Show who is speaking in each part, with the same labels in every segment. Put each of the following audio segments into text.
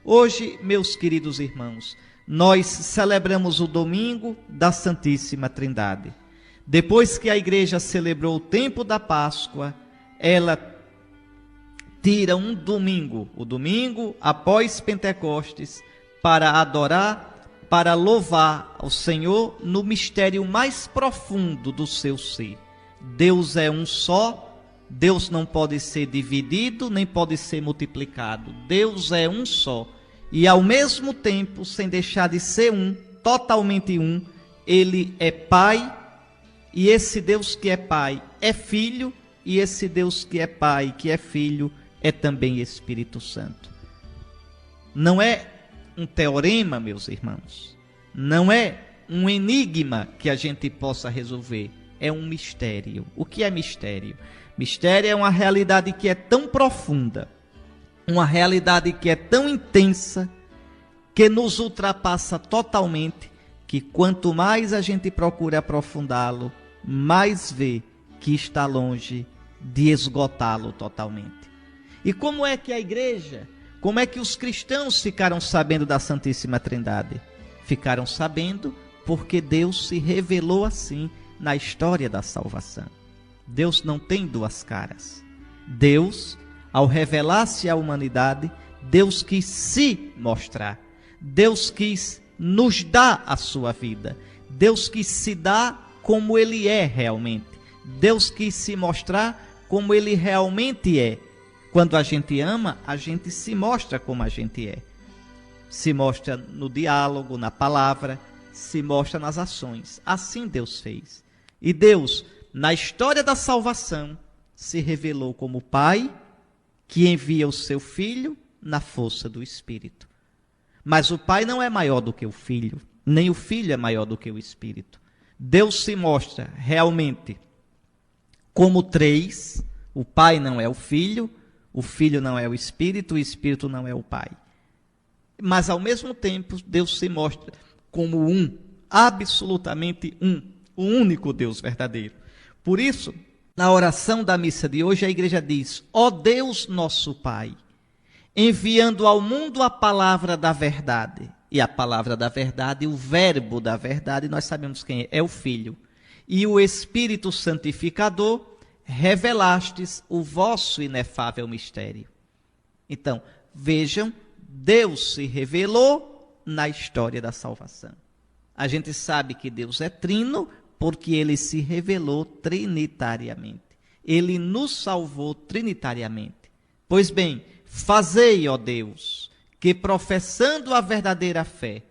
Speaker 1: Hoje, meus queridos irmãos, nós celebramos o domingo da Santíssima Trindade. Depois que a igreja celebrou o tempo da Páscoa, ela tira um domingo, o domingo após Pentecostes, para adorar, para louvar ao Senhor no mistério mais profundo do seu ser. Deus é um só, Deus não pode ser dividido, nem pode ser multiplicado. Deus é um só. E ao mesmo tempo, sem deixar de ser um, totalmente um, Ele é Pai, e esse Deus que é Pai é Filho, e esse Deus que é Pai, que é Filho, é também Espírito Santo. Não é um teorema, meus irmãos, não é um enigma que a gente possa resolver, é um mistério. O que é mistério? Mistério é uma realidade que é tão profunda, uma realidade que é tão intensa, que nos ultrapassa totalmente, que quanto mais a gente procura aprofundá-lo, mais vê que está longe de esgotá-lo totalmente. E como é que a igreja, como é que os cristãos ficaram sabendo da Santíssima Trindade? Ficaram sabendo porque Deus se revelou assim na história da salvação. Deus não tem duas caras. Deus, ao revelar-se à humanidade, Deus quis se mostrar. Deus quis nos dar a sua vida. Deus quis se dar como Ele é realmente. Deus quis se mostrar como Ele realmente é. Quando a gente ama, a gente se mostra como a gente é. Se mostra no diálogo, na palavra, se mostra nas ações. Assim Deus fez. E Deus, na história da salvação, se revelou como Pai, que envia o seu Filho na força do Espírito. Mas o Pai não é maior do que o Filho, nem o Filho é maior do que o Espírito. Deus se mostra realmente como três. O Pai não é o Filho não é o Espírito não é o Pai. Mas ao mesmo tempo, Deus se mostra como um, absolutamente um, o único Deus verdadeiro. Por isso, na oração da missa de hoje, a igreja diz: ó Deus nosso Pai, enviando ao mundo a palavra da verdade. E a palavra da verdade, o verbo da verdade, nós sabemos quem é o Filho. E o Espírito Santificador, revelastes o vosso inefável mistério. Então, vejam, Deus se revelou na história da salvação. A gente sabe que Deus é trino porque Ele se revelou trinitariamente. Ele nos salvou trinitariamente. Pois bem, fazei, ó Deus, que professando a verdadeira fé,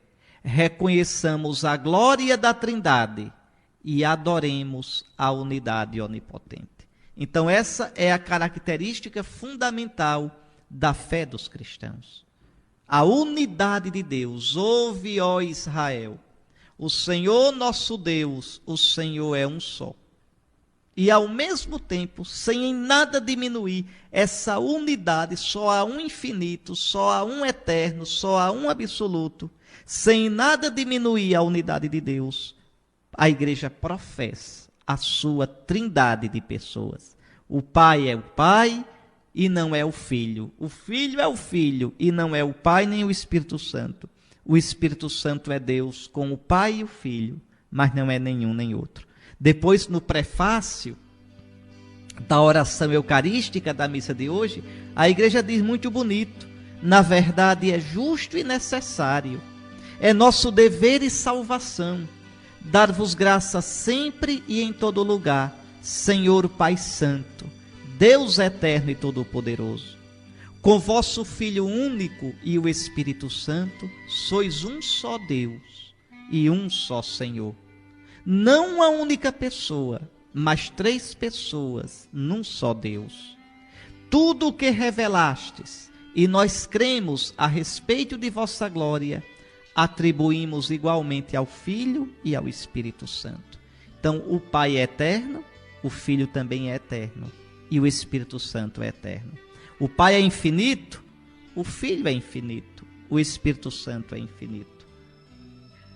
Speaker 1: reconheçamos a glória da Trindade e adoremos a unidade onipotente. Então essa é a característica fundamental da fé dos cristãos. A unidade de Deus. Ouve, ó Israel, o Senhor nosso Deus, o Senhor é um só. E ao mesmo tempo, sem em nada diminuir essa unidade, só há um infinito, só há um eterno, só há um absoluto, sem nada diminuir a unidade de Deus, a igreja professa a sua trindade de pessoas. O Pai é o Pai e não é o Filho. O Filho é o Filho e não é o Pai nem o Espírito Santo. O Espírito Santo é Deus com o Pai e o Filho, mas não é nenhum nem outro. Depois, no prefácio da oração eucarística da missa de hoje, a igreja diz muito bonito: na verdade é justo e necessário, é nosso dever e salvação, dar-vos graça sempre e em todo lugar, Senhor Pai Santo, Deus eterno e todo-poderoso. Com vosso Filho único e o Espírito Santo, sois um só Deus e um só Senhor. Não uma única pessoa, mas três pessoas num só Deus. Tudo o que revelastes, e nós cremos a respeito de vossa glória, atribuímos igualmente ao Filho e ao Espírito Santo. Então, o Pai é eterno, o Filho também é eterno, e o Espírito Santo é eterno. O Pai é infinito, o Filho é infinito, o Espírito Santo é infinito.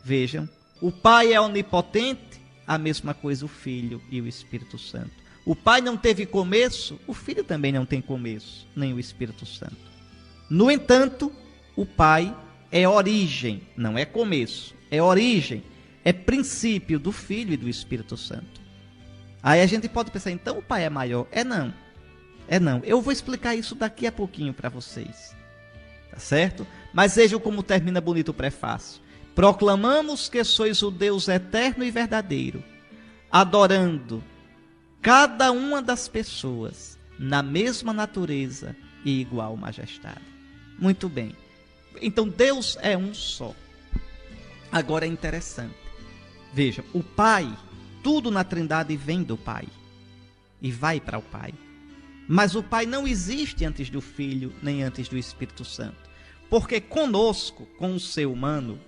Speaker 1: Vejam, o Pai é onipotente, a mesma coisa o Filho e o Espírito Santo. O Pai não teve começo, o Filho também não tem começo, nem o Espírito Santo. No entanto, o Pai é origem, não é começo, é origem, é princípio do Filho e do Espírito Santo. Aí a gente pode pensar, então o Pai é maior? É não. Eu vou explicar isso daqui a pouquinho para vocês. Tá certo? Mas vejam como termina bonito o prefácio. Proclamamos que sois o Deus eterno e verdadeiro, adorando cada uma das pessoas na mesma natureza e igual majestade. Muito bem. Então Deus é um só. Agora é interessante. Veja, o Pai, tudo na Trindade vem do Pai e vai para o Pai. Mas o Pai não existe antes do Filho, nem antes do Espírito Santo. Porque conosco, com o ser humano,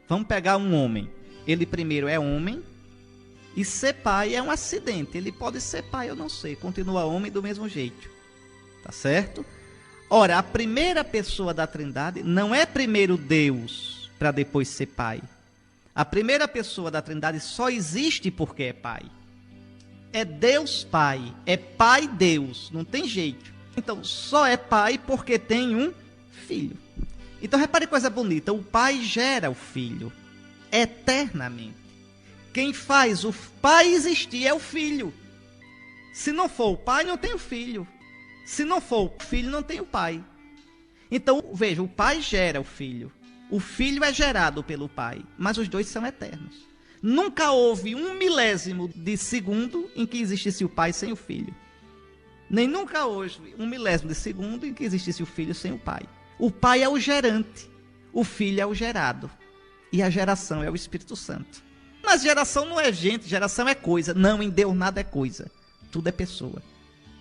Speaker 1: vamos pegar um homem. Ele primeiro é homem, e ser pai é um acidente. Ele pode ser pai ou não ser, continua homem do mesmo jeito. Tá certo? Ora, a primeira pessoa da Trindade não é primeiro Deus, para depois ser pai. A primeira pessoa da Trindade só existe porque é pai. É Deus Pai, é Pai Deus, não tem jeito. Então, só é pai porque tem um filho. Então, repare coisa bonita, o Pai gera o Filho, eternamente. Quem faz o Pai existir é o Filho. Se não for o Pai, não tem o Filho. Se não for o Filho, não tem o Pai. Então, veja, o Pai gera o Filho é gerado pelo Pai, mas os dois são eternos. Nunca houve 1/1000 de segundo em que existisse o Pai sem o Filho. Nem nunca houve 1/1000 de segundo em que existisse o Filho sem o Pai. O Pai é o gerante, o Filho é o gerado. E a geração é o Espírito Santo. Mas geração não é gente, geração é coisa. Não, em Deus nada é coisa. Tudo é pessoa.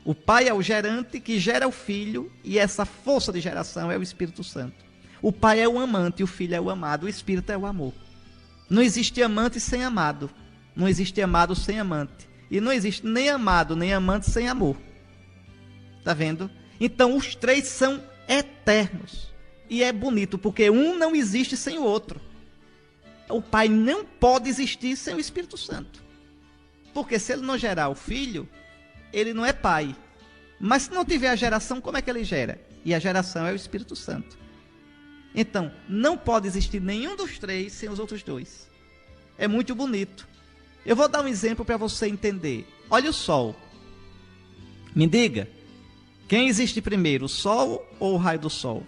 Speaker 1: O Pai é o gerante que gera o Filho, e essa força de geração é o Espírito Santo. O Pai é o amante, o Filho é o amado, o Espírito é o amor. Não existe amante sem amado. Não existe amado sem amante. E não existe nem amado, nem amante sem amor. Tá vendo? Então os três são eternos. E é bonito, porque um não existe sem o outro. O Pai não pode existir sem o Espírito Santo. Porque se ele não gerar o Filho, ele não é Pai. Mas se não tiver a geração, como é que ele gera? E a geração é o Espírito Santo. Então, não pode existir nenhum dos três sem os outros dois. É muito bonito. Eu vou dar um exemplo para você entender. Olha o Sol. Me diga, quem existe primeiro, o Sol ou o raio do Sol?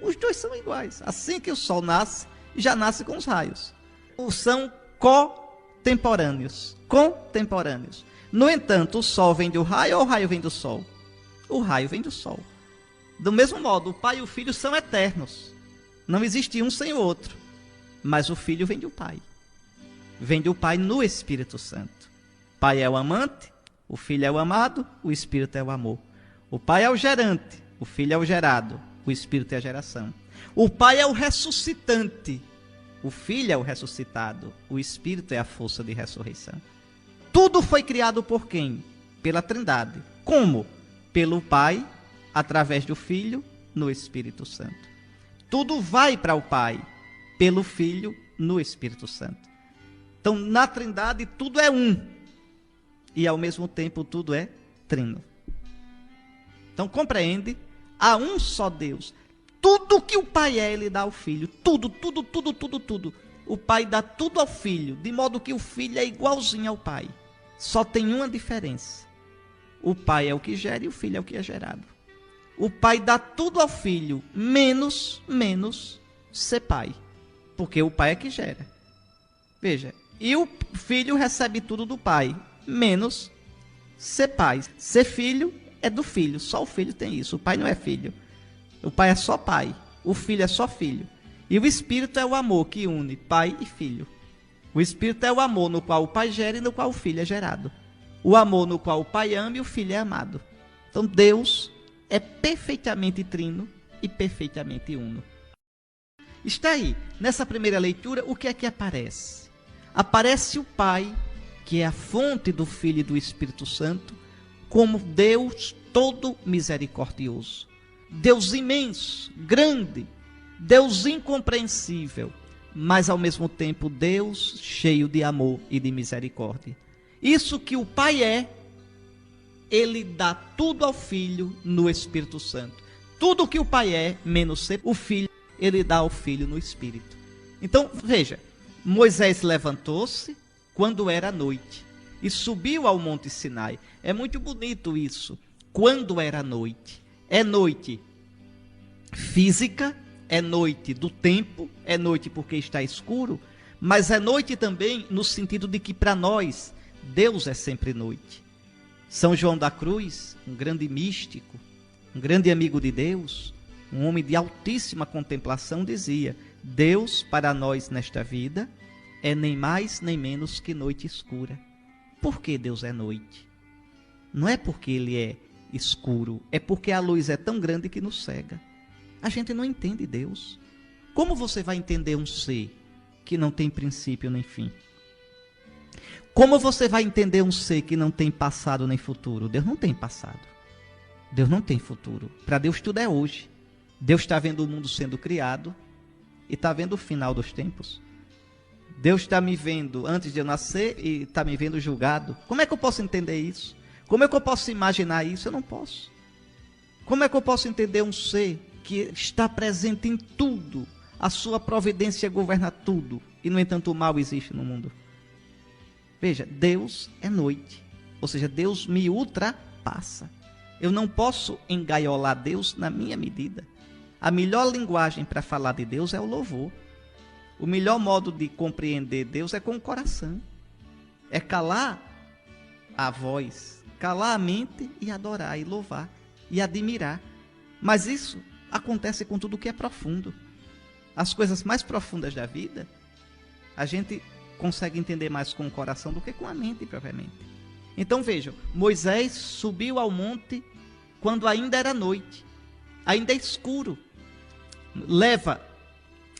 Speaker 1: Os dois são iguais. Assim que o Sol nasce, já nasce com os raios. São contemporâneos. Contemporâneos. No entanto, o Sol vem do raio ou o raio vem do Sol? O raio vem do Sol. Do mesmo modo, o Pai e o Filho são eternos. Não existe um sem o outro. Mas o Filho vem do Pai. Vem do Pai no Espírito Santo. O Pai é o amante, o Filho é o amado, o Espírito é o amor. O Pai é o gerante, o Filho é o gerado, o Espírito é a geração. O Pai é o ressuscitante, o Filho é o ressuscitado, o Espírito é a força de ressurreição. Tudo foi criado por quem? Pela Trindade. Como? Pelo Pai, através do Filho, no Espírito Santo. Tudo vai para o Pai, pelo Filho, no Espírito Santo. Então, na Trindade, tudo é um. E, ao mesmo tempo, tudo é trino. Então, compreende? Há um só Deus. Tudo que o Pai é, Ele dá ao Filho. Tudo. O Pai dá tudo ao Filho, de modo que o Filho é igualzinho ao Pai. Só tem uma diferença. O Pai é o que gera e o Filho é o que é gerado. O Pai dá tudo ao Filho, menos ser Pai. Porque o Pai é que gera. Veja, e o Filho recebe tudo do Pai, menos ser Pai. Ser Filho é do Filho, só o Filho tem isso. O Pai não é Filho. O Pai é só Pai, o Filho é só Filho. E o Espírito é o amor que une Pai e Filho. O Espírito é o amor no qual o Pai gera e no qual o Filho é gerado. O amor no qual o Pai ama e o Filho é amado. Então Deus é perfeitamente trino e perfeitamente uno. Está aí, nessa primeira leitura, o que é que aparece? Aparece o Pai, que é a fonte do Filho e do Espírito Santo, como Deus todo misericordioso. Deus imenso, grande, Deus incompreensível, mas ao mesmo tempo Deus cheio de amor e de misericórdia. Isso que o Pai é, Ele dá tudo ao Filho no Espírito Santo. Tudo que o Pai é, menos ser o Filho, ele dá ao Filho no Espírito. Então, veja, Moisés levantou-se quando era noite e subiu ao Monte Sinai. É muito bonito isso, quando era noite. É noite física, é noite do tempo, é noite porque está escuro, mas é noite também no sentido de que para nós, Deus é sempre noite. São João da Cruz, um grande místico, um grande amigo de Deus, um homem de altíssima contemplação, dizia: Deus para nós nesta vida é nem mais nem menos que noite escura. Por que Deus é noite? Não é porque ele é escuro, é porque a luz é tão grande que nos cega. A gente não entende Deus. Como você vai entender um ser que não tem princípio nem fim? Como você vai entender um ser que não tem passado nem futuro? Deus não tem passado. Deus não tem futuro. Para Deus tudo é hoje. Deus está vendo o mundo sendo criado e está vendo o final dos tempos. Deus está me vendo antes de eu nascer e está me vendo julgado. Como é que eu posso entender isso? Como é que eu posso imaginar isso? Eu não posso. Como é que eu posso entender um ser que está presente em tudo? A sua providência governa tudo e, no entanto, o mal existe no mundo. Veja, Deus é noite. Ou seja, Deus me ultrapassa. Eu não posso engaiolar Deus na minha medida. A melhor linguagem para falar de Deus é o louvor. O melhor modo de compreender Deus é com o coração. É calar a voz, calar a mente e adorar, e louvar, e admirar. Mas isso acontece com tudo que é profundo. As coisas mais profundas da vida, a gente consegue entender mais com o coração do que com a mente, propriamente. Então vejam, Moisés subiu ao monte quando ainda era noite, ainda é escuro. Leva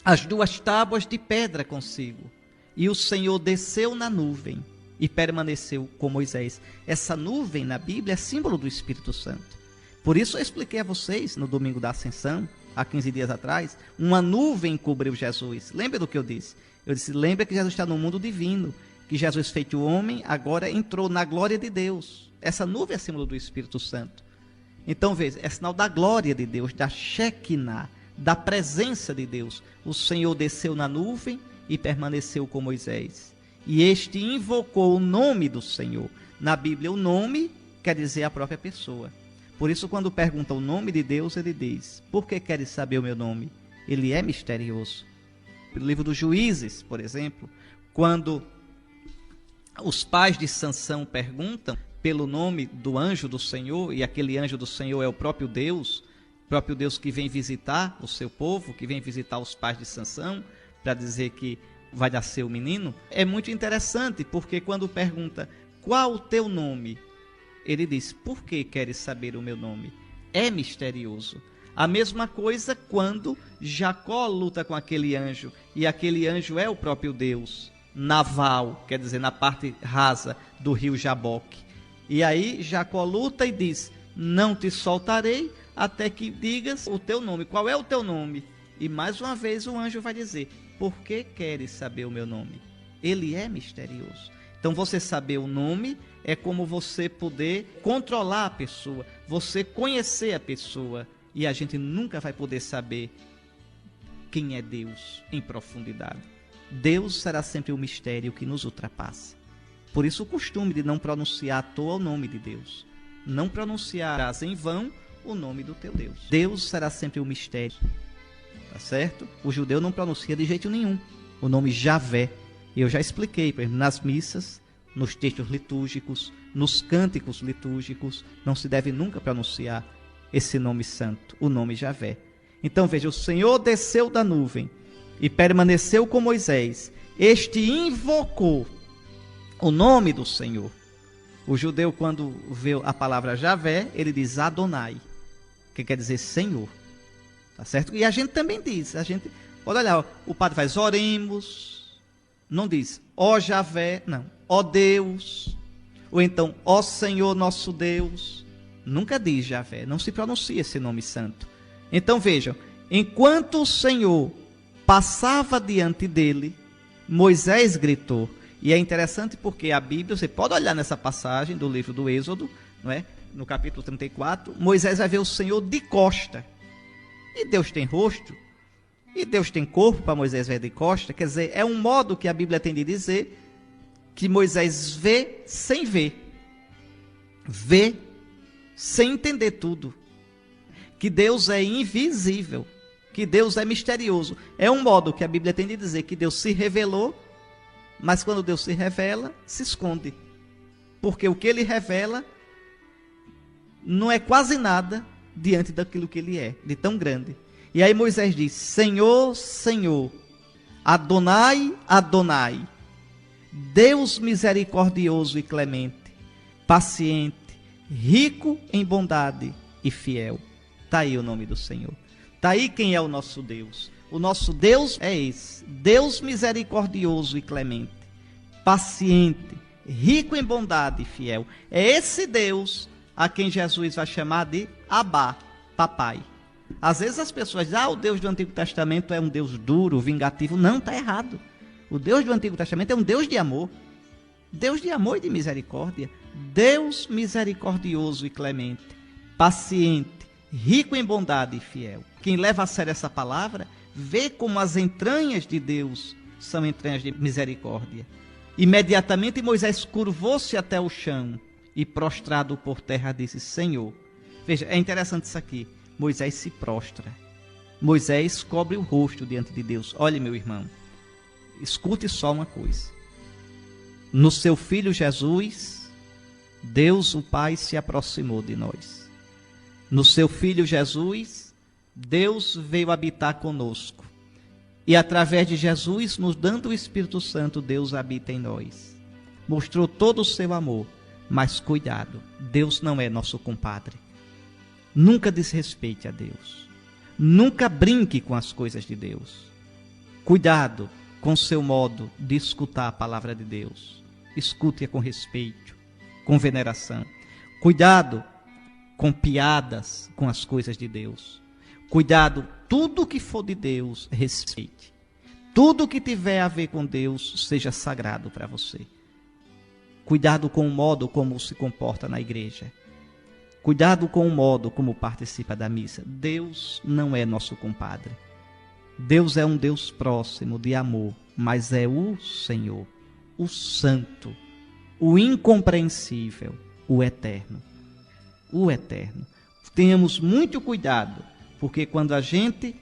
Speaker 1: as 2 tábuas de pedra consigo. E o Senhor desceu na nuvem e permaneceu com Moisés. Essa nuvem na Bíblia é símbolo do Espírito Santo. Por isso eu expliquei a vocês no domingo da Ascensão, há 15 dias atrás, uma nuvem cobriu Jesus. Lembra do que eu disse? Eu disse, lembra que Jesus está no mundo divino, que Jesus feito homem agora entrou na glória de Deus. Essa nuvem é símbolo do Espírito Santo. Então veja, é sinal da glória de Deus, da Shekinah, da presença de Deus. O Senhor desceu na nuvem e permaneceu com Moisés. E este invocou o nome do Senhor. Na Bíblia, o nome quer dizer a própria pessoa. Por isso, quando pergunta o nome de Deus, ele diz: por que queres saber o meu nome? Ele é misterioso. No livro dos Juízes, por exemplo, quando os pais de Sansão perguntam pelo nome do anjo do Senhor, e aquele anjo do Senhor é o próprio Deus que vem visitar o seu povo, que vem visitar os pais de Sansão, para dizer que vai nascer o menino. É muito interessante, porque quando pergunta qual o teu nome, ele diz: por que queres saber o meu nome? É misterioso. A mesma coisa quando Jacó luta com aquele anjo, e aquele anjo é o próprio Deus, naval, quer dizer, na parte rasa do rio Jaboque. E aí Jacó luta e diz: não te soltarei até que digas o teu nome. Qual é o teu nome? E mais uma vez o anjo vai dizer: por que queres saber o meu nome? Ele é misterioso. Então você saber o nome é como você poder controlar a pessoa, você conhecer a pessoa. E a gente nunca vai poder saber quem é Deus em profundidade. Deus será sempre um mistério que nos ultrapassa. Por isso o costume de não pronunciar à toa o nome de Deus. Não pronunciarás em vão o nome do teu Deus. Deus será sempre um mistério. Tá certo? O judeu não pronuncia de jeito nenhum o nome Javé. Eu já expliquei, por exemplo, nas missas, nos textos litúrgicos, nos cânticos litúrgicos, não se deve nunca pronunciar esse nome santo, o nome Javé. Então veja, o Senhor desceu da nuvem e permaneceu com Moisés. Este invocou o nome do Senhor. O judeu, quando vê a palavra Javé, ele diz Adonai, que quer dizer Senhor. Tá certo? E a gente também diz, pode olhar, o padre faz oremos, não diz ó Javé, não, ó Deus, ou então ó Senhor nosso Deus. Nunca diz Javé, não se pronuncia esse nome santo. Então vejam, enquanto o Senhor passava diante dele, Moisés gritou. E é interessante porque a Bíblia, você pode olhar nessa passagem do livro do Êxodo, não é? No capítulo 34, Moisés vai ver o Senhor de costa. E Deus tem rosto? E Deus tem corpo para Moisés ver de costa, quer dizer, é um modo que a Bíblia tem de dizer que Moisés vê sem ver. Vê sem entender tudo. Que Deus é invisível, que Deus é misterioso. É um modo que a Bíblia tem de dizer que Deus se revelou, mas quando Deus se revela, se esconde. Porque o que ele revela não é quase nada diante daquilo que ele é, de tão grande. E aí Moisés diz: Senhor, Senhor, Adonai, Adonai, Deus misericordioso e clemente, paciente, rico em bondade e fiel. Está aí o nome do Senhor. Está aí quem é o nosso Deus. O nosso Deus é esse: Deus misericordioso e clemente, paciente, rico em bondade e fiel. É esse Deus a quem Jesus vai chamar de Abá, papai. Às vezes as pessoas dizem: o Deus do Antigo Testamento é um Deus duro, vingativo. Não, está errado. O Deus do Antigo Testamento é um Deus de amor. Deus de amor e de misericórdia. Deus misericordioso e clemente, paciente, rico em bondade e fiel. Quem leva a sério essa palavra, vê como as entranhas de Deus são entranhas de misericórdia. Imediatamente Moisés curvou-se até o chão e, prostrado por terra, disse: Senhor. Veja, é interessante isso aqui. Moisés se prostra. Moisés cobre o rosto diante de Deus. Olhe, meu irmão, escute só uma coisa. No seu Filho Jesus, Deus o Pai se aproximou de nós. No seu Filho Jesus, Deus veio habitar conosco. E através de Jesus, nos dando o Espírito Santo, Deus habita em nós. Mostrou todo o seu amor. Mas cuidado, Deus não é nosso compadre. Nunca desrespeite a Deus. Nunca brinque com as coisas de Deus. Cuidado com o seu modo de escutar a palavra de Deus. Escute-a com respeito, com veneração. Cuidado com piadas com as coisas de Deus. Cuidado, tudo que for de Deus, respeite. Tudo que tiver a ver com Deus, seja sagrado para você. Cuidado com o modo como se comporta na igreja. Cuidado com o modo como participa da missa. Deus não é nosso compadre. Deus é um Deus próximo, de amor, mas é o Senhor, o Santo, o incompreensível, o Eterno. O Eterno. Tenhamos muito cuidado, porque quando a gente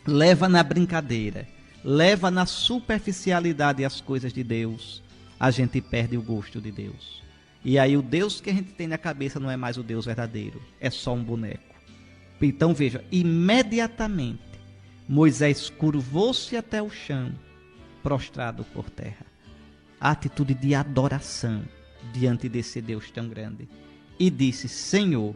Speaker 1: leva na brincadeira, leva na superficialidade as coisas de Deus, a gente perde o gosto de Deus. E aí o Deus que a gente tem na cabeça não é mais o Deus verdadeiro, é só um boneco. Então veja, imediatamente Moisés curvou-se até o chão, prostrado por terra. A atitude de adoração diante desse Deus tão grande. E disse: Senhor,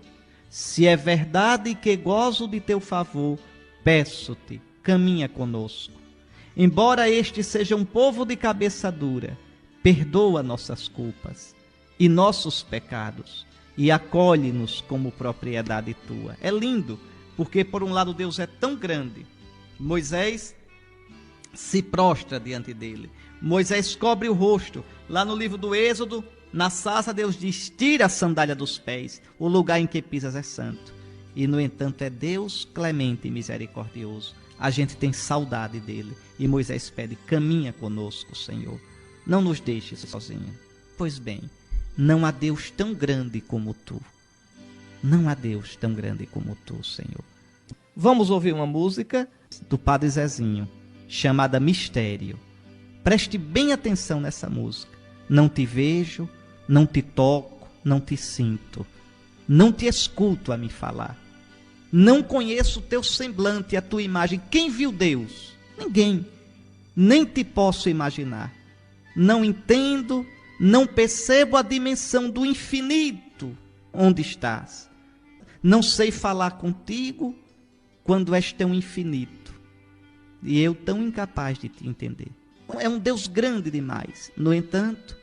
Speaker 1: se é verdade que gozo de teu favor, peço-te, caminha conosco. Embora este seja um povo de cabeça dura, perdoa nossas culpas e nossos pecados, e acolhe-nos como propriedade tua. É lindo, porque por um lado Deus é tão grande. Moisés se prostra diante dele. Moisés cobre o rosto. Lá no livro do Êxodo, na sarça, Deus diz: tira a sandália dos pés, o lugar em que pisas é santo. E no entanto é Deus clemente e misericordioso. A gente tem saudade dele. E Moisés pede: caminha conosco, Senhor. Não nos deixes sozinhos. Pois bem, não há Deus tão grande como tu. Não há Deus tão grande como tu, Senhor. Vamos ouvir uma música do Padre Zezinho, chamada Mistério. Preste bem atenção nessa música. Não te vejo, não te toco, não te sinto. Não te escuto a me falar. Não conheço o teu semblante, a tua imagem. Quem viu Deus? Ninguém. Nem te posso imaginar. Não entendo, não percebo a dimensão do infinito onde estás. Não sei falar contigo quando és tão infinito e eu tão incapaz de te entender. É um Deus grande demais. No entanto,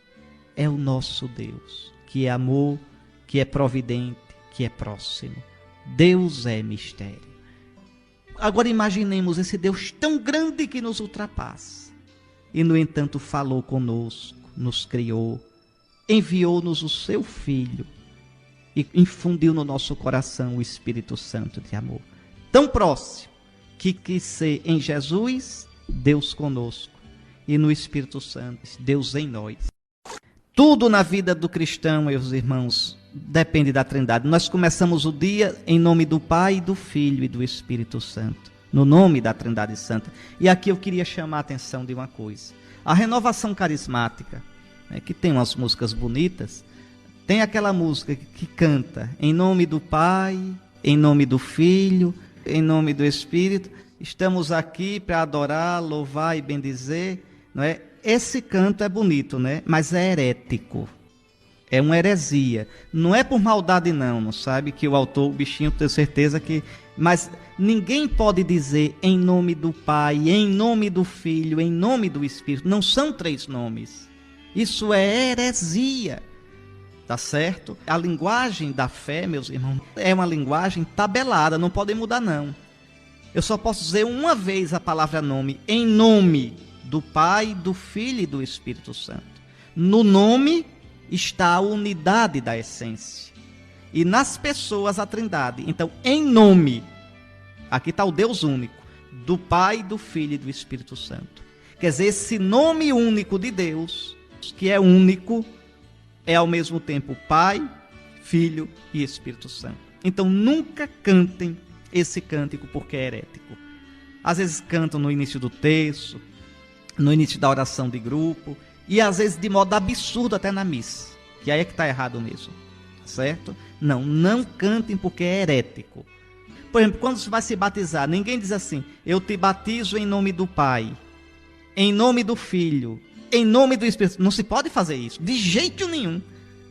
Speaker 1: é o nosso Deus, que é amor, que é providente, que é próximo. Deus é mistério. Agora imaginemos esse Deus tão grande que nos ultrapassa. E, no entanto, falou conosco, nos criou, enviou-nos o seu Filho e infundiu no nosso coração o Espírito Santo de amor. Tão próximo que quis ser em Jesus, Deus conosco, e no Espírito Santo, Deus em nós. Tudo na vida do cristão, meus irmãos, depende da Trindade. Nós começamos o dia em nome do Pai, do Filho e do Espírito Santo, no nome da Trindade Santa. E aqui eu queria chamar a atenção de uma coisa. A renovação carismática, né, que tem umas músicas bonitas, tem aquela música que canta em nome do Pai, em nome do Filho, em nome do Espírito. Estamos aqui para adorar, louvar e bendizer, não é? Esse canto é bonito, né? Mas é herético. É uma heresia. Não é por maldade não sabe? Que o autor, o bichinho, tenho certeza que... Mas ninguém pode dizer em nome do Pai, em nome do Filho, em nome do Espírito. Não são 3 nomes. Isso é heresia. Tá certo? A linguagem da fé, meus irmãos, é uma linguagem tabelada. Não pode mudar não. Eu só posso dizer uma vez a palavra nome. Em nome do Pai, do Filho e do Espírito Santo. No nome está a unidade da essência. E nas pessoas a Trindade. Então, em nome, aqui está o Deus único, do Pai, do Filho e do Espírito Santo. Quer dizer, esse nome único de Deus, que é único, é ao mesmo tempo Pai, Filho e Espírito Santo. Então, nunca cantem esse cântico porque é herético. Às vezes cantam no início do texto, no início da oração de grupo, e às vezes de modo absurdo até na missa, que aí é que está errado mesmo, certo? Não cantem porque é herético. Por exemplo, quando você vai se batizar, ninguém diz assim, eu te batizo em nome do Pai, em nome do Filho, em nome do Espírito. Não se pode fazer isso, de jeito nenhum.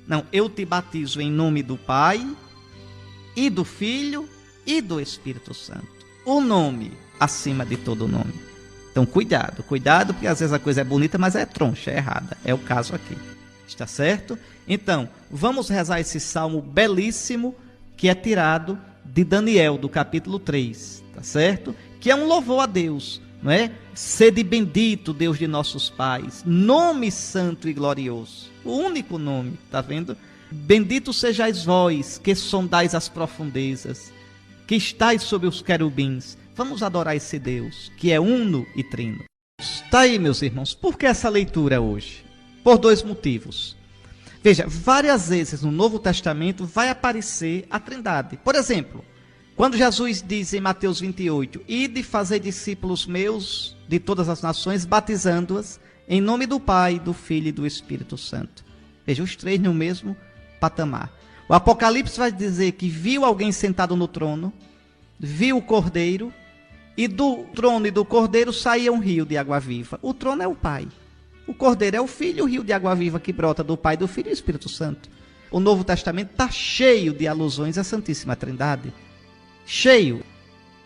Speaker 1: Não, eu te batizo em nome do Pai, e do Filho, e do Espírito Santo. O nome acima de todo nome. Então, cuidado, porque às vezes a coisa é bonita, mas é troncha, é errada. É o caso aqui. Está certo? Então, vamos rezar esse salmo belíssimo que é tirado de Daniel, do capítulo 3. Tá certo? Que é um louvor a Deus, não é? Sede bendito, Deus de nossos pais, nome santo e glorioso. O único nome, tá vendo? Bendito sejais vós, que sondais as profundezas, que estáis sob os querubins. Vamos adorar esse Deus, que é uno e trino. Está aí, meus irmãos. Por que essa leitura hoje? Por 2 motivos. Veja, várias vezes no Novo Testamento vai aparecer a Trindade. Por exemplo, quando Jesus diz em Mateus 28, ide fazer discípulos meus de todas as nações, batizando-as em nome do Pai, do Filho e do Espírito Santo. Veja, os 3 no mesmo patamar. O Apocalipse vai dizer que viu alguém sentado no trono, viu o Cordeiro, e do trono e do Cordeiro saía um rio de água viva. O trono é o Pai. O Cordeiro é o Filho, o rio de água viva que brota do Pai, do Filho e do Espírito Santo. O Novo Testamento está cheio de alusões à Santíssima Trindade. Cheio.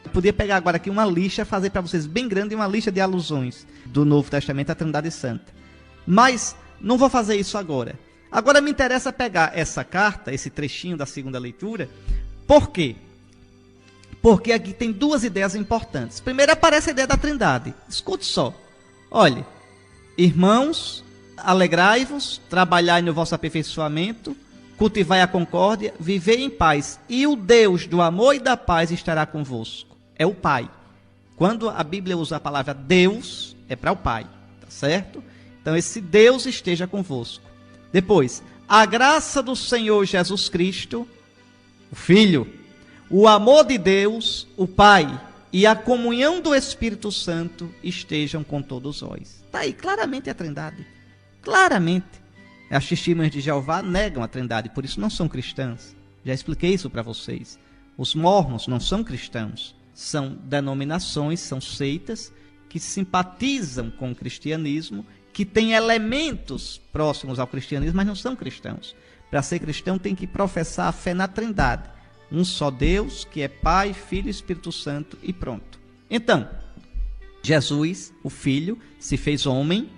Speaker 1: Eu podia pegar agora aqui uma lista, fazer para vocês bem grande uma lista de alusões do Novo Testamento à Trindade Santa. Mas não vou fazer isso agora. Agora me interessa pegar essa carta, esse trechinho da segunda leitura. Por quê? Porque aqui tem 2 ideias importantes. Primeiro aparece a ideia da Trindade. Escute só. Olhe, irmãos, alegrai-vos, trabalhai no vosso aperfeiçoamento, cultivai a concórdia, vivei em paz, e o Deus do amor e da paz estará convosco. É o Pai. Quando a Bíblia usa a palavra Deus, é para o Pai, tá certo? Então esse Deus esteja convosco. Depois, a graça do Senhor Jesus Cristo, o Filho, o amor de Deus, o Pai, e a comunhão do Espírito Santo estejam com todos vós. Está aí, claramente a Trindade. Claramente. As testemunhas de Jeová negam a Trindade, por isso não são cristãs. Já expliquei isso para vocês. Os mormons não são cristãos. São denominações, são seitas que simpatizam com o cristianismo, que têm elementos próximos ao cristianismo, mas não são cristãos. Para ser cristão tem que professar a fé na Trindade. Um só Deus, que é Pai, Filho e Espírito Santo, e pronto. Então, Jesus, o Filho, se fez homem,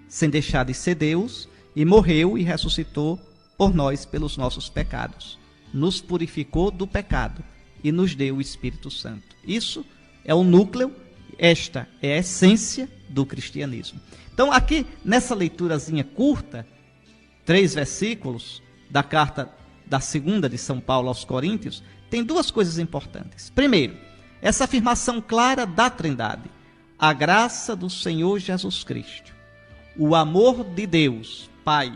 Speaker 1: sem deixar de ser Deus, e morreu e ressuscitou por nós, pelos nossos pecados. Nos purificou do pecado e nos deu o Espírito Santo. Isso é o núcleo, esta é a essência do cristianismo. Então, aqui, nessa leiturazinha curta, 3 versículos da carta da 2ª de São Paulo aos Coríntios, tem 2 coisas importantes. Primeiro, Essa afirmação clara da Trindade. A graça do Senhor Jesus Cristo, o amor de Deus, Pai,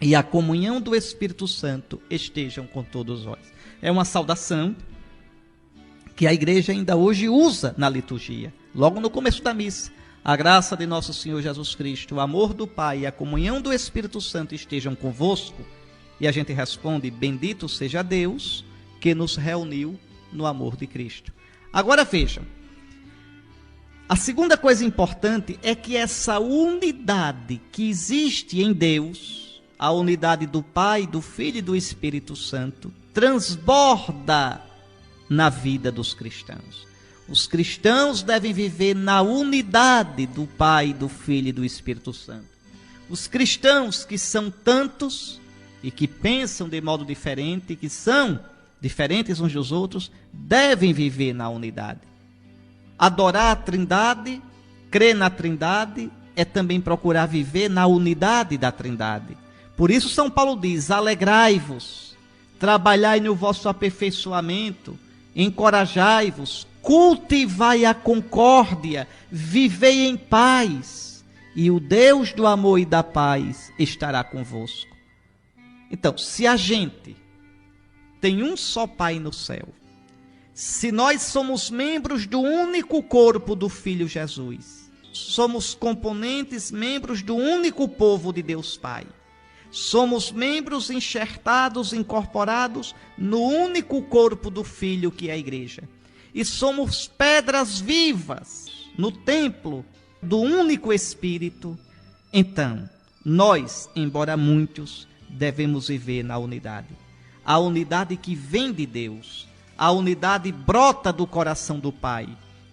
Speaker 1: e a comunhão do Espírito Santo estejam com todos vós. É uma saudação que a igreja ainda hoje usa na liturgia, logo no começo da missa. A graça de nosso Senhor Jesus Cristo, o amor do Pai e a comunhão do Espírito Santo estejam convosco. E a gente responde, bendito seja Deus que nos reuniu no amor de Cristo. Agora vejam, a segunda coisa importante é que essa unidade que existe em Deus, a unidade do Pai, do Filho e do Espírito Santo, transborda na vida dos cristãos. Os cristãos devem viver na unidade do Pai, do Filho e do Espírito Santo. Os cristãos que são tantos e que pensam de modo diferente, que são diferentes uns dos outros, devem viver na unidade. Adorar a Trindade, crer na Trindade, é também procurar viver na unidade da Trindade. Por isso São Paulo diz, alegrai-vos, trabalhai no vosso aperfeiçoamento, encorajai-vos, cultivai a concórdia, vivei em paz, e o Deus do amor e da paz estará convosco. Então, se a gente tem um só Pai no céu, se nós somos membros do único corpo do Filho Jesus, somos componentes, membros do único povo de Deus Pai, somos membros enxertados, incorporados no único corpo do Filho que é a igreja, e somos pedras vivas no templo do único Espírito, então nós, embora muitos, devemos viver na unidade. A unidade que vem de Deus, a unidade brota do coração do Pai,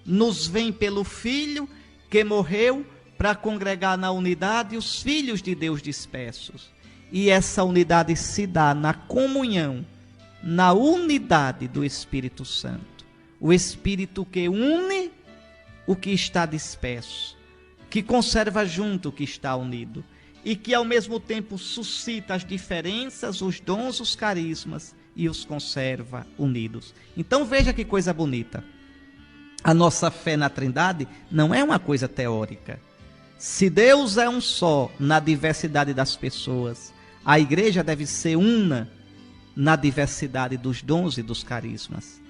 Speaker 1: nos vem pelo Filho que morreu para congregar na unidade os filhos de Deus dispersos. E essa unidade se dá na comunhão, na unidade do Espírito Santo. O Espírito que une o que está disperso, que conserva junto o que está unido, e que ao mesmo tempo suscita as diferenças, os dons, os carismas, e os conserva unidos. Então veja que coisa bonita. A nossa fé na Trindade não é uma coisa teórica. Se Deus é um só na diversidade das pessoas, a igreja deve ser una na diversidade dos dons e dos carismas.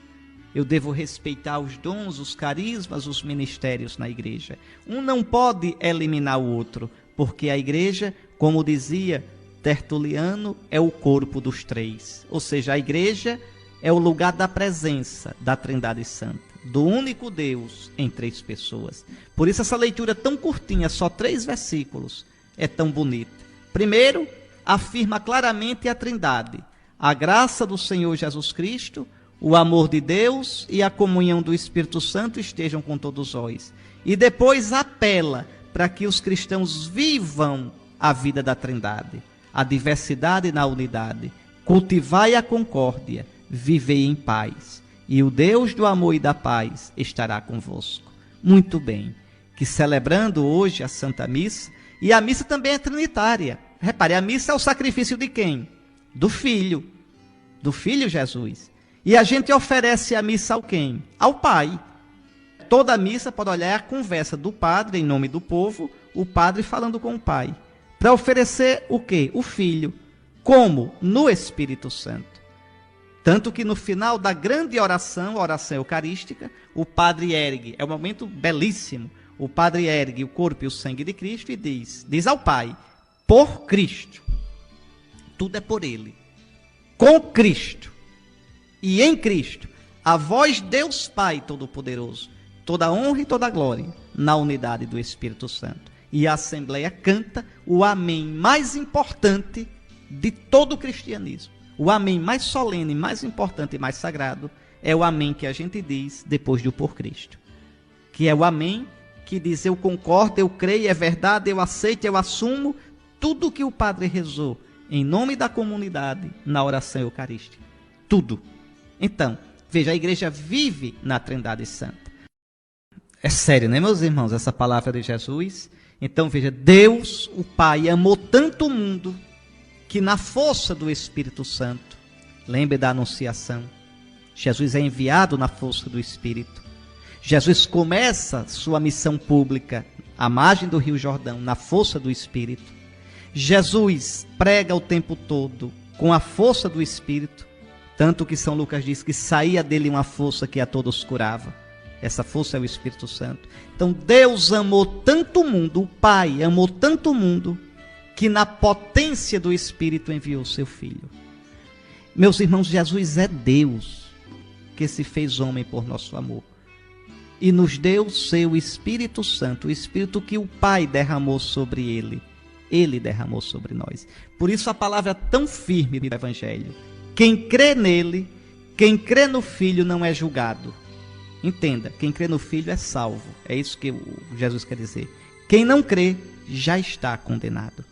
Speaker 1: Eu devo respeitar os dons, os carismas, os ministérios na igreja. Um não pode eliminar o outro, porque a igreja, como dizia Tertuliano, é o corpo dos três. Ou seja, a igreja é o lugar da presença da Trindade Santa, do único Deus em três pessoas. Por isso essa leitura tão curtinha, só 3 versículos, é tão bonita. Primeiro, afirma claramente a Trindade, a graça do Senhor Jesus Cristo, o amor de Deus e a comunhão do Espírito Santo estejam com todos vós. E depois apela para que os cristãos vivam a vida da Trindade, a diversidade na unidade, cultivai a concórdia, vivei em paz, e o Deus do amor e da paz estará convosco. Muito bem, que celebrando hoje a Santa Missa, e a missa também é trinitária. Repare, a missa é o sacrifício de quem? Do Filho Jesus. E a gente oferece a missa ao quem? Ao Pai. Toda a missa, pode olhar, é a conversa do padre em nome do povo, o padre falando com o Pai. Para oferecer o quê? O Filho. Como? No Espírito Santo. Tanto que no final da grande oração, a oração eucarística, o padre ergue, é um momento belíssimo, o padre ergue o corpo e o sangue de Cristo e diz ao Pai, por Cristo, tudo é por Ele, com Cristo e em Cristo, a vós Deus Pai Todo-Poderoso, toda honra e toda glória na unidade do Espírito Santo. E a Assembleia canta o amém mais importante de todo o cristianismo. O amém mais solene, mais importante e mais sagrado é o amém que a gente diz depois do por Cristo. Que é o amém que diz eu concordo, eu creio, é verdade, eu aceito, eu assumo tudo que o padre rezou em nome da comunidade na oração eucarística. Tudo. Então, veja, a igreja vive na Trindade Santa. É sério, né, meus irmãos, essa palavra de Jesus? Então, veja, Deus, o Pai, amou tanto o mundo que na força do Espírito Santo, lembre da Anunciação, Jesus é enviado na força do Espírito. Jesus começa sua missão pública à margem do Rio Jordão, na força do Espírito. Jesus prega o tempo todo com a força do Espírito, tanto que São Lucas diz que saía dele uma força que a todos curava. Essa força é o Espírito Santo. Então Deus amou tanto o mundo, o Pai amou tanto o mundo, que na potência do Espírito enviou seu Filho. Meus irmãos, Jesus é Deus, que se fez homem por nosso amor. E nos deu seu Espírito Santo, o Espírito que o Pai derramou sobre ele. Ele derramou sobre nós. Por isso a palavra tão firme do Evangelho. Quem crê nele, quem crê no Filho não é julgado. Entenda, quem crê no Filho é salvo. É isso que Jesus quer dizer. Quem não crê já está condenado.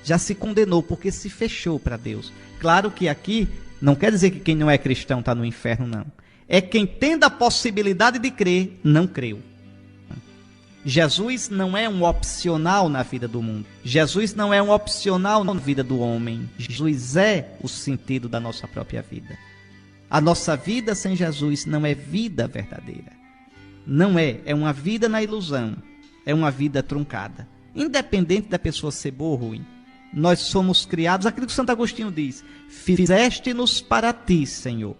Speaker 1: Já se condenou porque se fechou para Deus. Claro que aqui não quer dizer que quem não é cristão está no inferno, não. É quem tendo a possibilidade de crer, não creu. Jesus não é um opcional na vida do mundo. Jesus não é um opcional na vida do homem. Jesus é o sentido da nossa própria vida. A nossa vida sem Jesus não é vida verdadeira. Não é. É uma vida na ilusão. É uma vida truncada. Independente da pessoa ser boa ou ruim. Nós somos criados, aquilo que Santo Agostinho diz, fizeste-nos para ti, Senhor,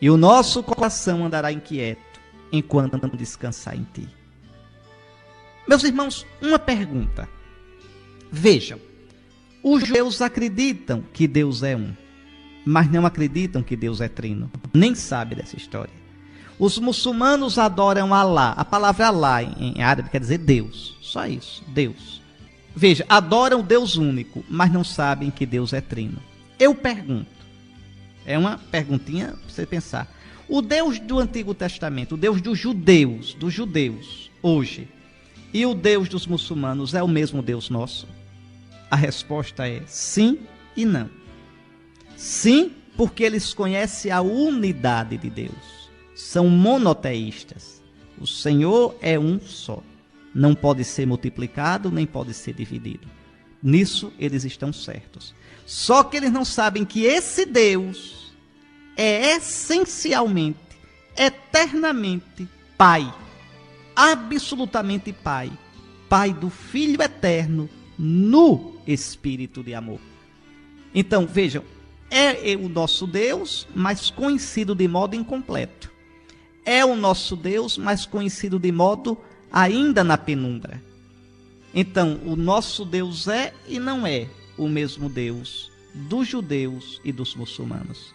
Speaker 1: e o nosso coração andará inquieto, enquanto não descansar em ti. Meus irmãos, uma pergunta. Vejam, os judeus acreditam que Deus é um, mas não acreditam que Deus é trino. Nem sabem dessa história. Os muçulmanos adoram Alá. A palavra Alá em árabe quer dizer Deus. Só isso, Deus. Veja, adoram Deus único, mas não sabem que Deus é trino. Eu pergunto, é uma perguntinha para você pensar. O Deus do Antigo Testamento, o Deus dos judeus, hoje, e o Deus dos muçulmanos é o mesmo Deus nosso? A resposta é sim e não. Sim, porque eles conhecem a unidade de Deus. São monoteístas. O Senhor é um só. Não pode ser multiplicado, nem pode ser dividido. Nisso eles estão certos. Só que eles não sabem que esse Deus é essencialmente, eternamente Pai. Absolutamente Pai. Pai do Filho eterno no Espírito de amor. Então, vejam, é o nosso Deus, mas conhecido de modo incompleto. É o nosso Deus, mas conhecido de modo ainda na penumbra. Então, o nosso Deus é e não é o mesmo Deus dos judeus e dos muçulmanos.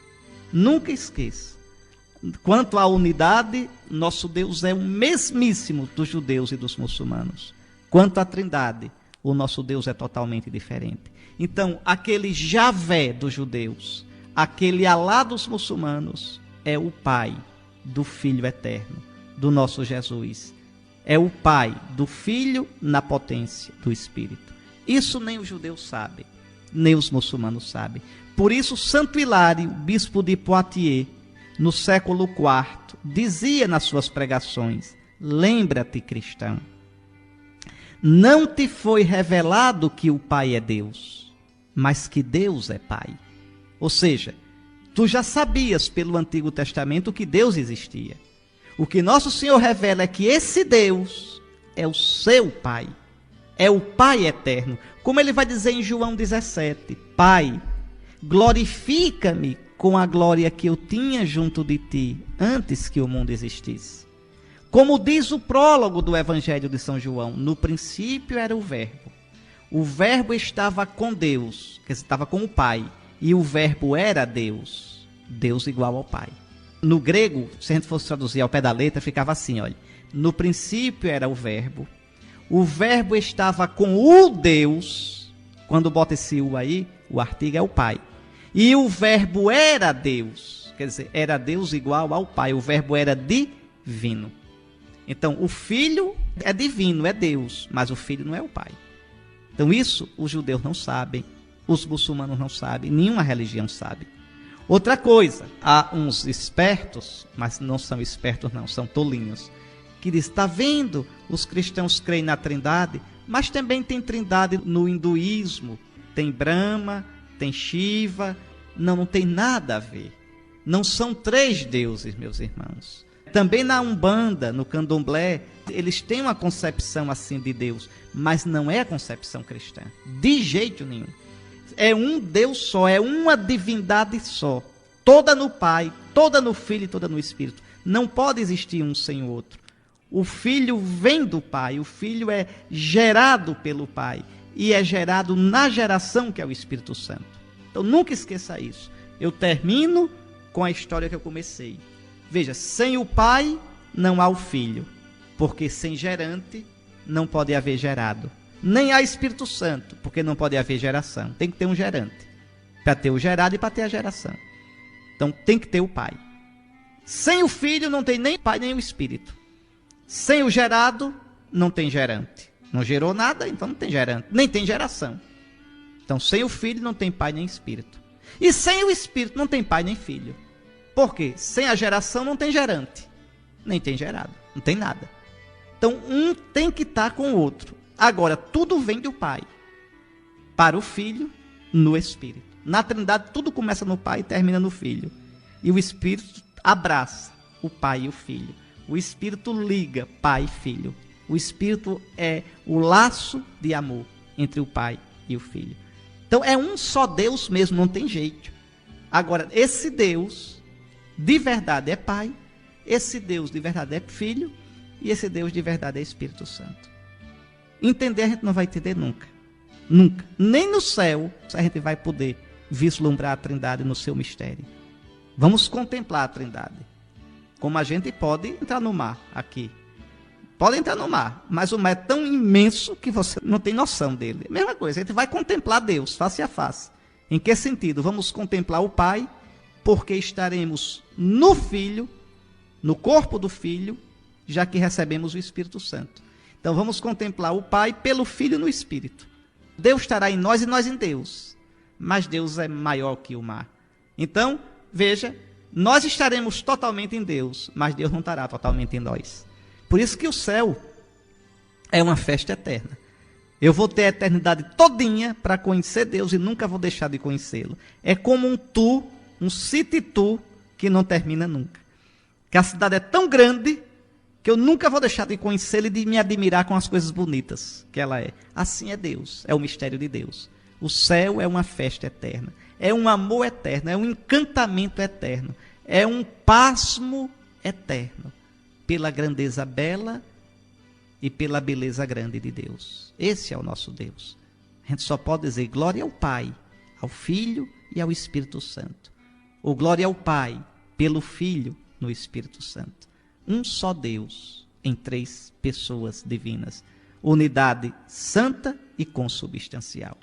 Speaker 1: Nunca esqueça. Quanto à unidade, nosso Deus é o mesmíssimo dos judeus e dos muçulmanos. Quanto à trindade, o nosso Deus é totalmente diferente. Então, aquele Javé dos judeus, aquele Alá dos muçulmanos, é o Pai do Filho eterno, do nosso Jesus. É o Pai do Filho na potência do Espírito. Isso nem os judeus sabem, nem os muçulmanos sabem. Por isso, Santo Hilário, bispo de Poitiers, no século IV, dizia nas suas pregações: lembra-te, cristão, não te foi revelado que o Pai é Deus, mas que Deus é Pai. Ou seja, tu já sabias pelo Antigo Testamento que Deus existia. O que nosso Senhor revela é que esse Deus é o seu Pai, é o Pai eterno. Como ele vai dizer em João 17, Pai, glorifica-me com a glória que eu tinha junto de ti, antes que o mundo existisse. Como diz o prólogo do Evangelho de São João, no princípio era o Verbo estava com Deus, que estava com o Pai, e o Verbo era Deus, Deus igual ao Pai. No grego, se a gente fosse traduzir ao pé da letra, ficava assim, olha. No princípio era o Verbo estava com o Deus, quando bota esse U aí, o artigo é o Pai. E o Verbo era Deus, quer dizer, era Deus igual ao Pai, o Verbo era divino. Então, o Filho é divino, é Deus, mas o Filho não é o Pai. Então, isso os judeus não sabem, os muçulmanos não sabem, nenhuma religião sabe. Outra coisa, há uns espertos, mas não são espertos não, são tolinhos, que diz, está vendo, os cristãos creem na trindade, mas também tem trindade no hinduísmo, tem Brahma, tem Shiva, não tem nada a ver. Não são três deuses, meus irmãos. Também na Umbanda, no Candomblé, eles têm uma concepção assim de Deus, mas não é a concepção cristã, de jeito nenhum. É um Deus só, é uma divindade só, toda no Pai, toda no Filho e toda no Espírito. Não pode existir um sem o outro. O Filho vem do Pai, o Filho é gerado pelo Pai e é gerado na geração que é o Espírito Santo. Então nunca esqueça isso. Eu termino com a história que eu comecei. Veja, sem o Pai não há o Filho, porque sem gerante não pode haver gerado. Nem há Espírito Santo, porque não pode haver geração. Tem que ter um gerante, para ter o gerado e para ter a geração. Então tem que ter o Pai. Sem o Filho não tem nem o Pai nem o Espírito. Sem o gerado não tem gerante. Não gerou nada, então não tem gerante, nem tem geração. Então sem o Filho não tem Pai nem Espírito. E sem o Espírito não tem Pai nem Filho. Por quê? Sem a geração não tem gerante, nem tem gerado, não tem nada. Então um tem que estar com o outro. Agora, tudo vem do Pai, para o Filho, no Espírito. Na Trindade, tudo começa no Pai e termina no Filho. E o Espírito abraça o Pai e o Filho. O Espírito liga Pai e Filho. O Espírito é o laço de amor entre o Pai e o Filho. Então, é um só Deus mesmo, não tem jeito. Agora, esse Deus de verdade é Pai, esse Deus de verdade é Filho, e esse Deus de verdade é Espírito Santo. Entender a gente não vai entender nunca. Nunca. Nem no céu a gente vai poder vislumbrar a Trindade no seu mistério. Vamos contemplar a Trindade. Como a gente pode entrar no mar aqui. Pode entrar no mar, mas o mar é tão imenso que você não tem noção dele. Mesma coisa, a gente vai contemplar Deus face a face. Em que sentido? Vamos contemplar o Pai, porque estaremos no Filho, no corpo do Filho, já que recebemos o Espírito Santo. Então vamos contemplar o Pai pelo Filho no Espírito. Deus estará em nós e nós em Deus. Mas Deus é maior que o mar. Então, veja, nós estaremos totalmente em Deus, mas Deus não estará totalmente em nós. Por isso que o céu é uma festa eterna. Eu vou ter a eternidade todinha para conhecer Deus e nunca vou deixar de conhecê-lo. É como um tour, um city tour que não termina nunca. Que a cidade é tão grande que eu nunca vou deixar de conhecê-lo e de me admirar com as coisas bonitas que ela é. Assim é Deus, é o mistério de Deus. O céu é uma festa eterna, é um amor eterno, é um encantamento eterno, é um pasmo eterno pela grandeza bela e pela beleza grande de Deus. Esse é o nosso Deus. A gente só pode dizer glória ao Pai, ao Filho e ao Espírito Santo. Ou glória ao Pai, pelo Filho, no Espírito Santo. Um só Deus, em três pessoas divinas. Unidade santa e consubstancial.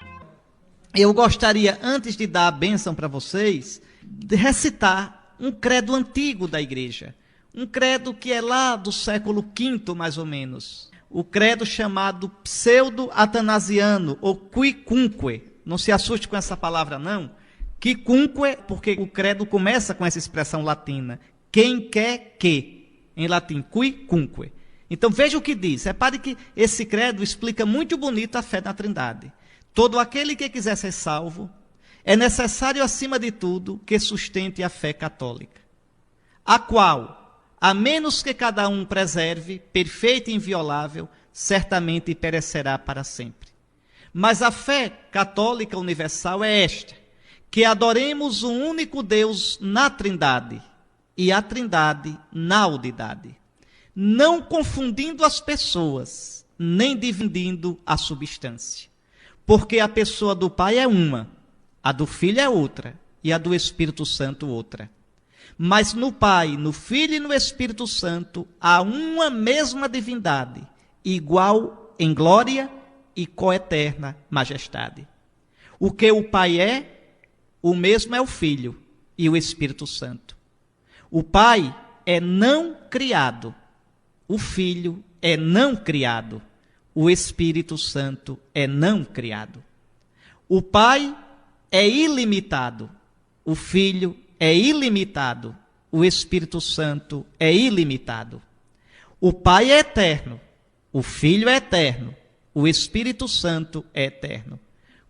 Speaker 1: Eu gostaria, antes de dar a bênção para vocês, de recitar um credo antigo da igreja. Um credo que é lá do século V, mais ou menos. O credo chamado pseudo-atanasiano, ou quicunque. Não se assuste com essa palavra, não. Quicunque, porque o credo começa com essa expressão latina. Quem quer que, em latim, quicunque. Então veja o que diz. Repare que esse credo explica muito bonito a fé na Trindade. Todo aquele que quiser ser salvo, é necessário, acima de tudo, que sustente a fé católica, a qual, a menos que cada um preserve, perfeita e inviolável, certamente perecerá para sempre. Mas a fé católica universal é esta, que adoremos o único Deus na Trindade, e a Trindade na unidade, não confundindo as pessoas, nem dividindo a substância. Porque a pessoa do Pai é uma, a do Filho é outra, e a do Espírito Santo outra. Mas no Pai, no Filho e no Espírito Santo há uma mesma divindade, igual em glória e coeterna majestade. O que o Pai é, o mesmo é o Filho e o Espírito Santo. O Pai é não criado, o Filho é não criado, o Espírito Santo é não criado. O Pai é ilimitado, o Filho é ilimitado, o Espírito Santo é ilimitado. O Pai é eterno, o Filho é eterno, o Espírito Santo é eterno.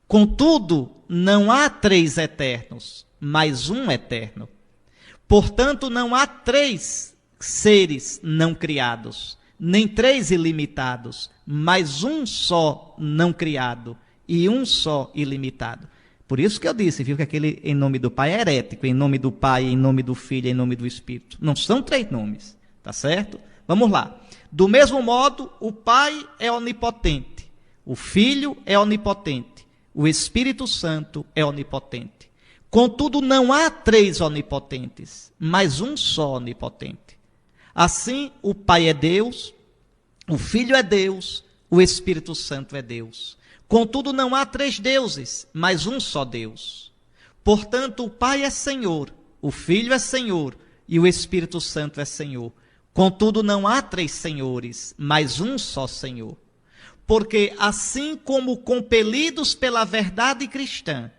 Speaker 1: Contudo, não há três eternos, mas um eterno. Portanto, não há três seres não criados, nem três ilimitados, mas um só não criado e um só ilimitado. Por isso que eu disse, viu, que aquele em nome do Pai é herético, em nome do Pai, em nome do Filho, em nome do Espírito. Não são três nomes, tá certo? Vamos lá. Do mesmo modo, o Pai é onipotente, o Filho é onipotente, o Espírito Santo é onipotente. Contudo, não há três onipotentes, mas um só onipotente. Assim, o Pai é Deus, o Filho é Deus, o Espírito Santo é Deus. Contudo, não há três deuses, mas um só Deus. Portanto, o Pai é Senhor, o Filho é Senhor e o Espírito Santo é Senhor. Contudo, não há três senhores, mas um só Senhor. Porque assim como compelidos pela verdade cristã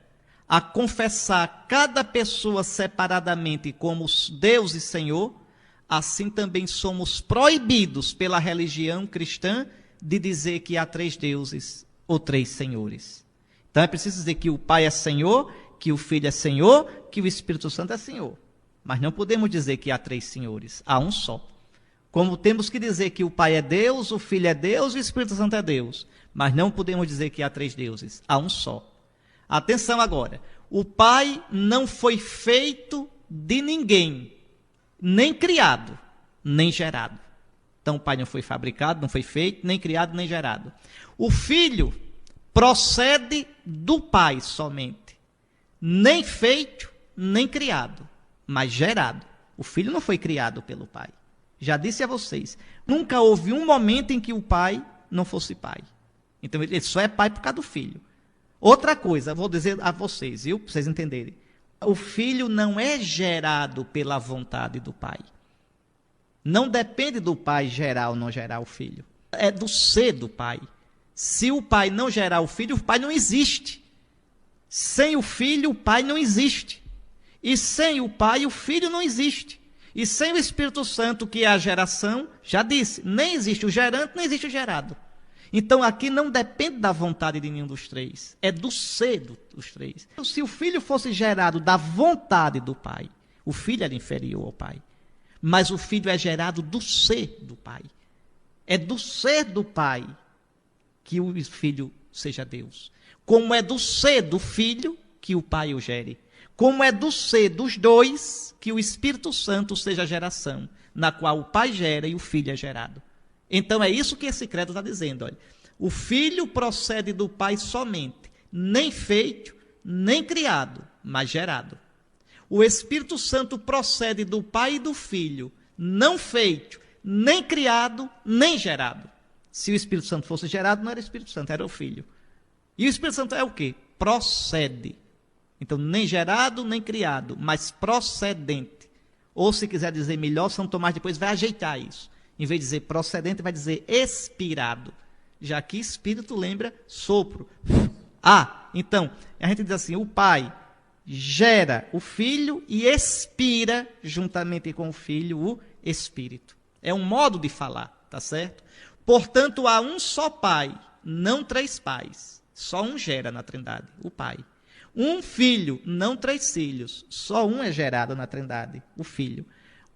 Speaker 1: a confessar cada pessoa separadamente como Deus e Senhor, assim também somos proibidos pela religião cristã de dizer que há três deuses ou três senhores. Então é preciso dizer que o Pai é Senhor, que o Filho é Senhor, que o Espírito Santo é Senhor. Mas não podemos dizer que há três senhores, há um só. Como temos que dizer que o Pai é Deus, o Filho é Deus e o Espírito Santo é Deus. Mas não podemos dizer que há três deuses, há um só. Atenção agora, o Pai não foi feito de ninguém, nem criado, nem gerado. Então o Pai não foi fabricado, não foi feito, nem criado, nem gerado. O Filho procede do Pai somente, nem feito, nem criado, mas gerado. O Filho não foi criado pelo Pai. Já disse a vocês, nunca houve um momento em que o Pai não fosse Pai. Então ele só é Pai por causa do Filho. Outra coisa, vou dizer a vocês, viu, para vocês entenderem. O Filho não é gerado pela vontade do Pai. Não depende do Pai gerar ou não gerar o Filho. É do ser do Pai. Se o Pai não gerar o Filho, o Pai não existe. Sem o Filho, o Pai não existe. E sem o Pai, o Filho não existe. E sem o Espírito Santo, que é a geração, já disse, nem existe o gerante, nem existe o gerado. Então aqui não depende da vontade de nenhum dos três, é do ser dos três. Se o Filho fosse gerado da vontade do Pai, o Filho era inferior ao Pai. Mas o Filho é gerado do ser do Pai. É do ser do Pai que o Filho seja Deus. Como é do ser do Filho que o Pai o gere. Como é do ser dos dois que o Espírito Santo seja a geração, na qual o Pai gera e o Filho é gerado. Então é isso que esse credo está dizendo. Olha. O Filho procede do Pai somente, nem feito, nem criado, mas gerado. O Espírito Santo procede do Pai e do Filho, não feito, nem criado, nem gerado. Se o Espírito Santo fosse gerado, não era o Espírito Santo, era o Filho. E o Espírito Santo é o quê? Procede. Então, nem gerado, nem criado, mas procedente. Ou, se quiser dizer melhor, São Tomás depois vai ajeitar isso. Em vez de dizer procedente, vai dizer expirado. Já que espírito lembra sopro. Então, a gente diz assim, o Pai gera o Filho e expira, juntamente com o Filho, o Espírito. É um modo de falar, tá certo? Portanto, há um só Pai, não três pais. Só um gera na Trindade, o Pai. Um Filho, não três filhos. Só um é gerado na Trindade, o Filho.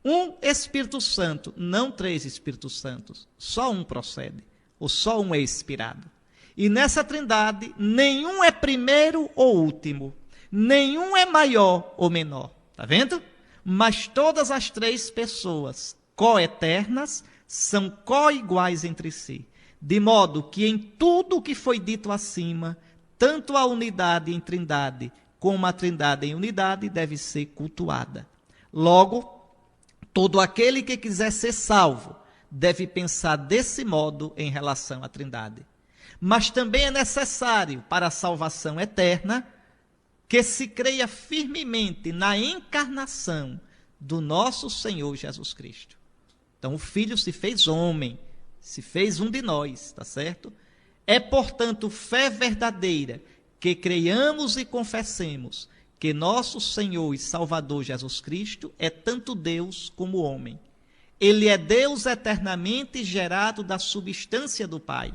Speaker 1: Um Espírito Santo, não três Espíritos Santos. Só um procede, ou só um é expirado. E nessa Trindade, nenhum é primeiro ou último. Nenhum é maior ou menor. Está vendo? Mas todas as três pessoas coeternas são coiguais entre si. De modo que em tudo o que foi dito acima, tanto a unidade em Trindade como a Trindade em unidade deve ser cultuada. Logo, todo aquele que quiser ser salvo deve pensar desse modo em relação à Trindade. Mas também é necessário, para a salvação eterna, que se creia firmemente na encarnação do nosso Senhor Jesus Cristo. Então, o Filho se fez homem, se fez um de nós, tá certo? É, portanto, fé verdadeira que creiamos e confessemos que nosso Senhor e Salvador Jesus Cristo é tanto Deus como homem. Ele é Deus eternamente gerado da substância do Pai.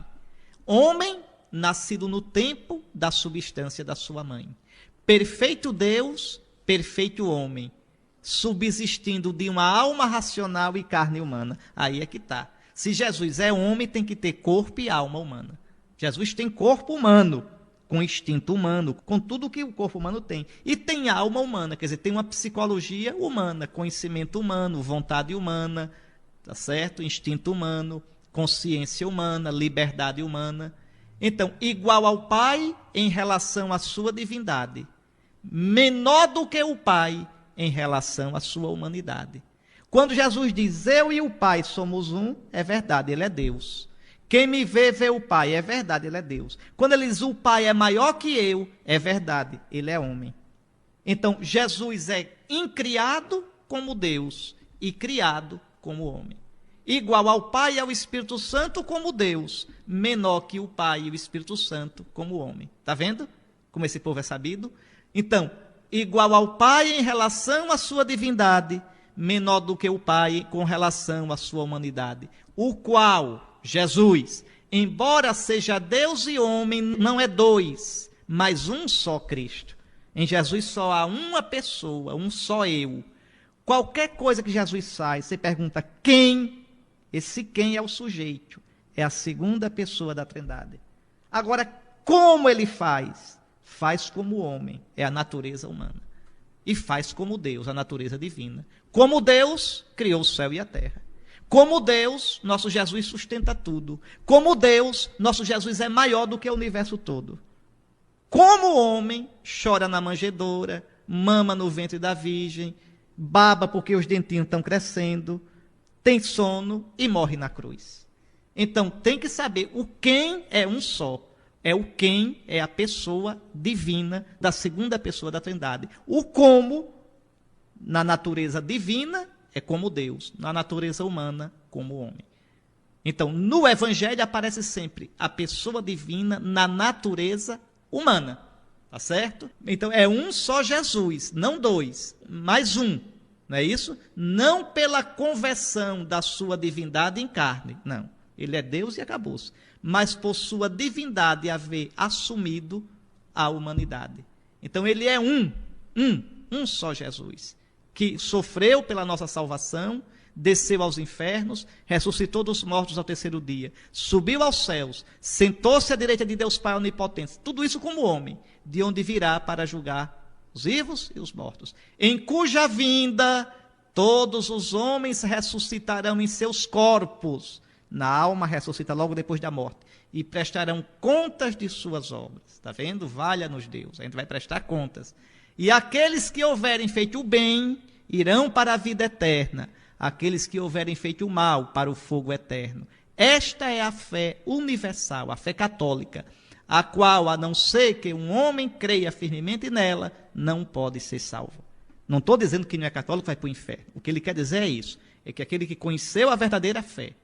Speaker 1: Homem, nascido no tempo da substância da sua mãe. Perfeito Deus, perfeito homem. subsistindo de uma alma racional e carne humana. Aí é que está. Se Jesus é homem, tem que ter corpo e alma humana. Jesus tem corpo humano, com instinto humano, com tudo que o corpo humano tem. E tem alma humana, quer dizer, tem uma psicologia humana, conhecimento humano, vontade humana, tá certo? Instinto humano, consciência humana, liberdade humana. Então, igual ao Pai em relação à sua divindade, menor do que o Pai em relação à sua humanidade. Quando Jesus diz, eu e o Pai somos um, é verdade, ele é Deus. Quem me vê, vê o Pai, é verdade, ele é Deus. Quando ele diz, o Pai é maior que eu, é verdade, ele é homem. Então, Jesus é incriado como Deus e criado como homem. Igual ao Pai e ao Espírito Santo como Deus, menor que o Pai e o Espírito Santo como homem. Está vendo como esse povo é sabido? Então, igual ao Pai em relação à sua divindade, menor do que o Pai com relação à sua humanidade. O qual, Jesus, embora seja Deus e homem, não é dois, mas um só Cristo. Em Jesus só há uma pessoa, um só eu. Qualquer coisa que Jesus faz, você pergunta quem? Esse quem é o sujeito, é a segunda pessoa da Trindade. Agora, como ele faz? Faz como homem, é a natureza humana. E faz como Deus, a natureza divina. Como Deus, criou o céu e a terra. Como Deus, nosso Jesus sustenta tudo. Como Deus, nosso Jesus é maior do que o universo todo. Como homem, chora na manjedoura, mama no ventre da virgem, baba porque os dentinhos estão crescendo, tem sono e morre na cruz. Então, tem que saber o quem é um só. É o quem é a pessoa divina da segunda pessoa da Trindade. O como, na natureza divina, é como Deus. Na natureza humana, como homem. Então, no Evangelho aparece sempre a pessoa divina na natureza humana. Tá certo? Então, é um só Jesus, não dois, mas um. Não é isso? Não pela conversão da sua divindade em carne, não. Ele é Deus e acabou-se. Mas por sua divindade haver assumido a humanidade. Então ele é um só Jesus, que sofreu pela nossa salvação, desceu aos infernos, ressuscitou dos mortos ao terceiro dia, subiu aos céus, sentou-se à direita de Deus Pai onipotente, tudo isso como homem, de onde virá para julgar os vivos e os mortos, em cuja vinda todos os homens ressuscitarão em seus corpos, na alma ressuscita logo depois da morte, e prestarão contas de suas obras. Está vendo? Valha-nos Deus, a gente vai prestar contas. E aqueles que houverem feito o bem, irão para a vida eterna, aqueles que houverem feito o mal, para o fogo eterno. Esta é a fé universal, a fé católica, a qual, a não ser que um homem creia firmemente nela, não pode ser salvo. Não estou dizendo que não é católico vai para o inferno. O que ele quer dizer é isso, é que aquele que conheceu a verdadeira fé,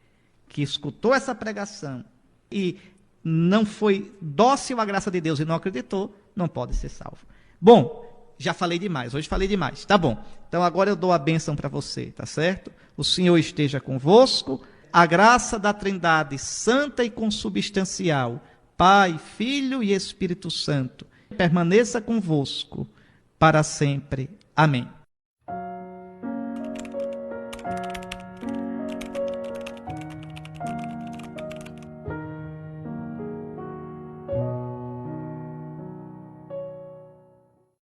Speaker 1: que escutou essa pregação e não foi dócil à graça de Deus e não acreditou, não pode ser salvo. Bom, já falei demais, hoje falei demais, tá bom. Então agora eu dou a bênção para você, tá certo? O Senhor esteja convosco, a graça da Trindade santa e consubstancial, Pai, Filho e Espírito Santo, permaneça convosco para sempre. Amém.